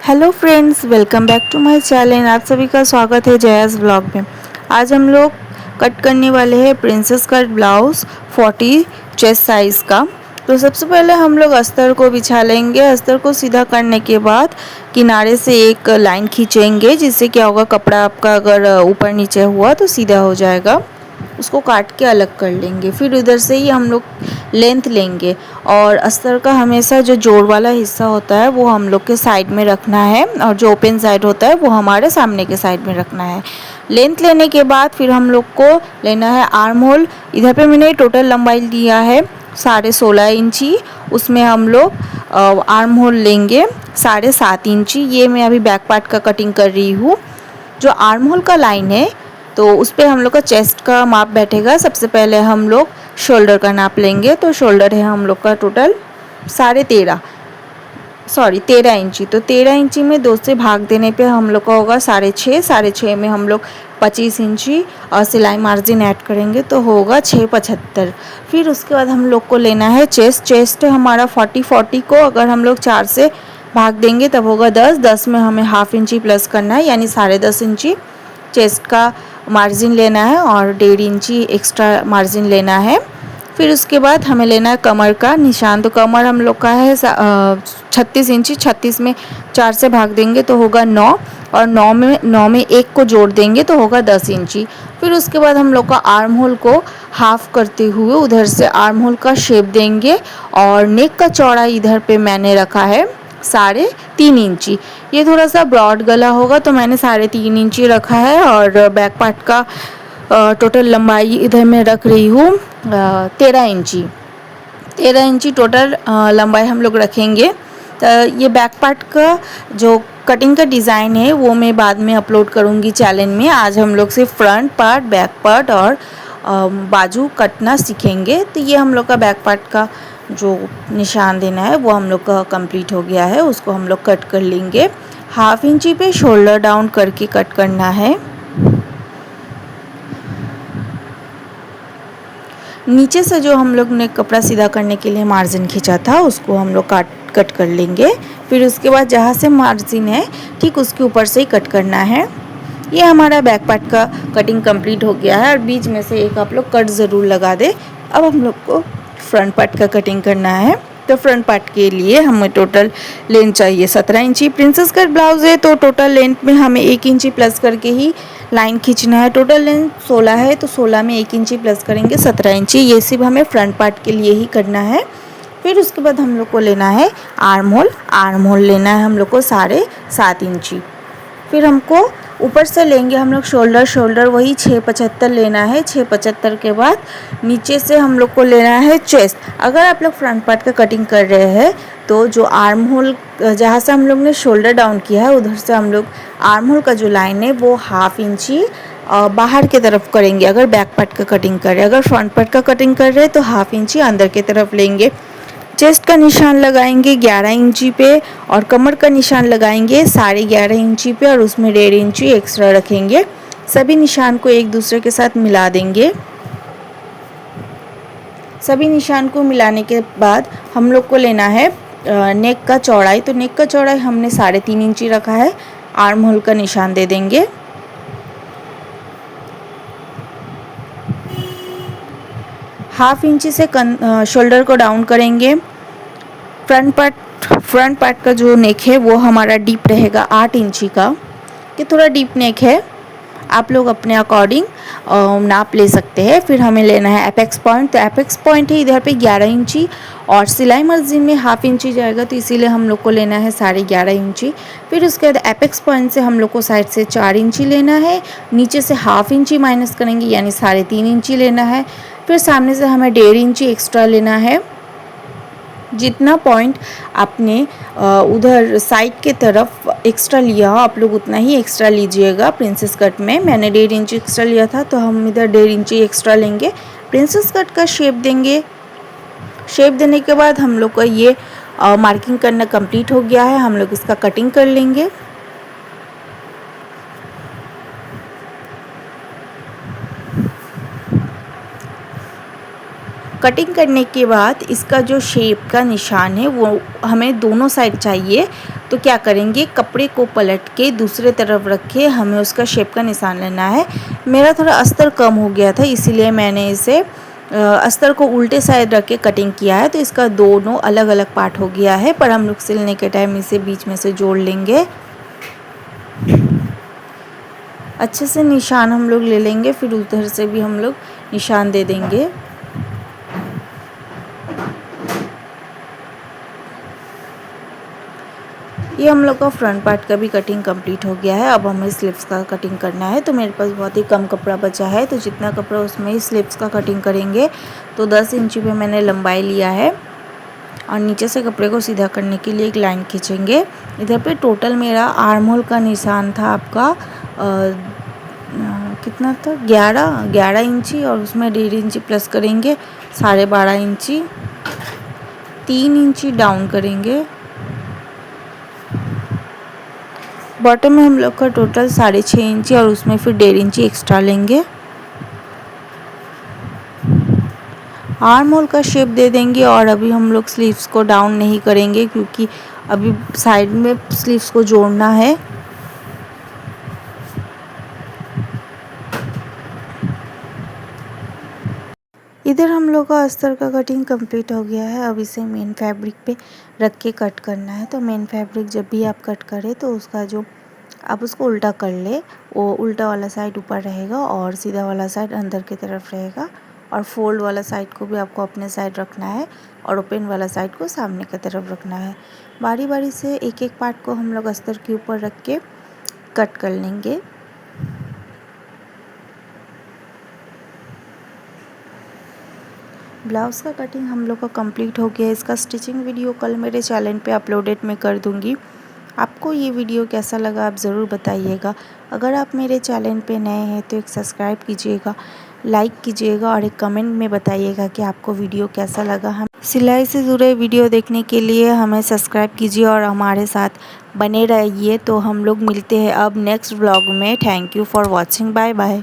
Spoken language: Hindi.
Hello friends, welcome back to my channel. आप सभी का स्वागत है जयास व्लॉग में। आज हम लोग कट करने वाले हैं princess cut blouse 40 chest size का। तो सबसे पहले हम लोग अस्तर को बिछा लेंगे। अस्तर को सीधा करने के बाद किनारे से एक लाइन खींचेंगे, जिससे क्या होगा, कपड़ा आपका अगर ऊपर नीचे हुआ तो सीधा हो जाएगा। उसको काट के अलग कर लेंगे। फिर उधर से ही हम लोग लेंथ लेंगे और अस्तर का हमेशा जो जोड़ वाला हिस्सा होता है वो हम लोग के साइड में रखना है और जो ओपन साइड होता है वो हमारे सामने के साइड में रखना है। लेंथ लेने के बाद फिर हम लोग को लेना है आर्म होल। इधर पे मैंने टोटल लंबाई लिया है 16.5 इंची। उसमें हम लोग आर्म होल लेंगे 7.5 इंची। ये मैं अभी बैक पार्ट का कटिंग कर रही हूँ। जो आर्म होल का लाइन है तो उस पर हम लोग का चेस्ट का माप बैठेगा। सबसे पहले हम लोग शोल्डर का नाप लेंगे। तो शोल्डर है हम लोग का टोटल 13.5 इंची। तो 13 इंची में 2 से भाग देने पे हम लोग का होगा 6.5। 6.5 में हम लोग 25 इंची और सिलाई मार्जिन ऐड करेंगे तो होगा 6.75। फिर उसके बाद हम लोग को लेना है चेस्ट। चेस्ट हमारा 40 को अगर हम लोग 4 से भाग देंगे तब होगा 10। 10 में हमें हाफ इंची प्लस करना है, यानी 10.5 इंची चेस्ट का मार्जिन लेना है और 1.5 इंची एक्स्ट्रा मार्जिन लेना है। फिर उसके बाद हमें लेना है कमर का निशान। तो कमर हम लोग का है 36 इंची। 36 में 4 से भाग देंगे तो होगा 9 और 9 में 1 को जोड़ देंगे तो होगा 10 इंची। फिर उसके बाद हम लोग का आर्म होल को हाफ करते हुए उधर से आर्म होल का शेप देंगे और नेक का चौड़ा इधर पे मैंने रखा है 3.5 इंची। ये थोड़ा सा ब्रॉड गला होगा तो मैंने 3.5 इंची रखा है। और बैक पार्ट का टोटल लंबाई इधर मैं रख रही हूँ 13 इंची। 13 इंची टोटल लंबाई हम लोग रखेंगे। तो ये बैक पार्ट का जो कटिंग का डिज़ाइन है वो मैं बाद में अपलोड करूँगी चैनल में। आज हम लोग सिर्फ फ्रंट पार्ट, बैक पार्ट और बाजू कटना सीखेंगे। तो ये हम लोग का बैक पार्ट का जो निशान देना है वो हम लोग का कंप्लीट हो गया है। उसको हम लोग कट कर लेंगे। हाफ इंची पे शोल्डर डाउन करके कट करना है। नीचे से जो हम लोग ने कपड़ा सीधा करने के लिए मार्जिन खींचा था उसको हम लोग कट कर लेंगे। फिर उसके बाद जहाँ से मार्जिन है ठीक उसके ऊपर से ही कट करना है। ये हमारा बैक पार्ट का कटिंग कंप्लीट हो गया है और बीच में से एक आप लोग कट ज़रूर लगा दे। अब हम लोग को फ्रंट पार्ट का कटिंग करना है। तो फ्रंट पार्ट के लिए हमें टोटल लेंथ चाहिए 17 इंची। प्रिंसेस कट ब्लाउज है तो टोटल लेंथ में हमें 1 इंची प्लस करके ही लाइन खींचना है। टोटल लेंथ 16 है तो 16 में 1 इंची प्लस करेंगे 17 इंची। ये सिर्फ हमें फ्रंट पार्ट के लिए ही करना है। फिर उसके बाद हम लोग को लेना है आर्म होल। आर्म होल लेना है हम लोग को 7.5 इंची। फिर हमको ऊपर से लेंगे हम लोग शोल्डर वही 6.75 लेना है। 6.75 के बाद नीचे से हम लोग को लेना है चेस्ट। अगर आप लोग फ्रंट पार्ट का कटिंग कर रहे हैं तो जो आर्म होल जहाँ से हम लोग ने शोल्डर डाउन किया है उधर से हम लोग आर्म होल का जो लाइन है वो हाफ इंची बाहर की तरफ करेंगे अगर बैक पार्ट का कटिंग कर रहे हैं। अगर फ्रंट पार्ट का कटिंग कर रहे हैं तो हाफ इंची अंदर की तरफ लेंगे। चेस्ट का निशान लगाएंगे 11 इंची पे और कमर का निशान लगाएंगे 11.5 इंची पे और उसमें 1.5 इंची एक्स्ट्रा रखेंगे। सभी निशान को एक दूसरे के साथ मिला देंगे। सभी निशान को मिलाने के बाद हम लोग को लेना है नेक का चौड़ाई। तो नेक का चौड़ाई हमने 3.5 इंची रखा है। आर्म होल का निशान दे देंगे। हाफ इंची से शोल्डर को डाउन करेंगे। फ्रंट पार्ट का जो नेक है वो हमारा डीप रहेगा 8 इंची का। ये थोड़ा डीप नेक है, आप लोग अपने अकॉर्डिंग नाप ले सकते हैं। फिर हमें लेना है एपेक्स पॉइंट। तो एपेक्स पॉइंट है इधर पे 11 इंची और सिलाई मार्जिन में हाफ इंची जाएगा तो इसीलिए हम लोग को लेना है 11.5 इंची। फिर उसके बाद एपेक्स पॉइंट से हम लोग को साइड से 4 इंची लेना है। नीचे से हाफ इंची माइनस करेंगे यानी 3.5 इंची लेना है। फिर सामने से हमें 1.5 इंची एक्स्ट्रा लेना है। जितना पॉइंट आपने उधर साइड के तरफ एक्स्ट्रा लिया हो आप लोग उतना ही एक्स्ट्रा लीजिएगा। प्रिंसेस कट में मैंने 1.5 इंची एक्स्ट्रा लिया था तो हम इधर 1.5 इंची एक्स्ट्रा लेंगे। प्रिंसेस कट का शेप देंगे। शेप देने के बाद हम लोग का ये मार्किंग करना कंप्लीट हो गया है। हम लोग इसका कटिंग कर लेंगे। कटिंग करने के बाद इसका जो शेप का निशान है वो हमें दोनों साइड चाहिए। तो क्या करेंगे, कपड़े को पलट के दूसरे तरफ रख के हमें उसका शेप का निशान लेना है। मेरा थोड़ा अस्तर कम हो गया था, इसीलिए मैंने इसे अस्तर को उल्टे साइड रख के कटिंग किया है। तो इसका दोनों अलग अलग पार्ट हो गया है, पर हम लोग सिलने के टाइम इसे बीच में से जोड़ लेंगे। अच्छे से निशान हम लोग ले लेंगे, फिर उधर से भी हम लोग निशान दे देंगे। ये हम लोग का फ्रंट पार्ट का भी कटिंग कंप्लीट हो गया है। अब हमें स्लीव्स का कटिंग करना है। तो मेरे पास बहुत ही कम कपड़ा बचा है, तो जितना कपड़ा उसमें ही स्लीव्स का कटिंग करेंगे। तो 10 इंची पे मैंने लंबाई लिया है और नीचे से कपड़े को सीधा करने के लिए एक लाइन खींचेंगे। इधर पे टोटल मेरा आर्म होल का निशान था आपका कितना था, 11 इंची, और उसमें 1.5 इंची प्लस करेंगे, 12.5 इंची, 3 इंची डाउन करेंगे। बॉटम में हम लोग का टोटल 6.5 इंची और उसमें फिर 1.5 इंची एक्स्ट्रा लेंगे। आर्म होल का शेप दे देंगे और अभी हम लोग स्लीव्स को डाउन नहीं करेंगे क्योंकि अभी साइड में स्लीव्स को जोड़ना है। इधर हम लोग का अस्तर का कटिंग कंप्लीट हो गया है। अब इसे मेन फैब्रिक पे रख के कट करना है। तो मेन फैब्रिक जब भी आप कट करें तो उसका जो आप उसको उल्टा कर ले, वो उल्टा वाला साइड ऊपर रहेगा और सीधा वाला साइड अंदर की तरफ रहेगा। और फोल्ड वाला साइड को भी आपको अपने साइड रखना है और ओपन वाला साइड को सामने की तरफ रखना है। बारी बारी से एक एक पार्ट को हम लोग अस्तर के ऊपर रख के कट कर लेंगे। ब्लाउज़ का कटिंग हम लोग का कंप्लीट हो गया है। इसका स्टिचिंग वीडियो कल मेरे चैनल पे अपलोडेड मैं कर दूँगी। आपको ये वीडियो कैसा लगा आप ज़रूर बताइएगा। अगर आप मेरे चैनल पे नए हैं तो एक सब्सक्राइब कीजिएगा, लाइक कीजिएगा और एक कमेंट में बताइएगा कि आपको वीडियो कैसा लगा। हम सिलाई से जुड़े वीडियो देखने के लिए हमें सब्सक्राइब कीजिए और हमारे साथ बने रहिए। तो हम लोग मिलते हैं अब नेक्स्ट व्लॉग में। Thank you for watching, bye bye.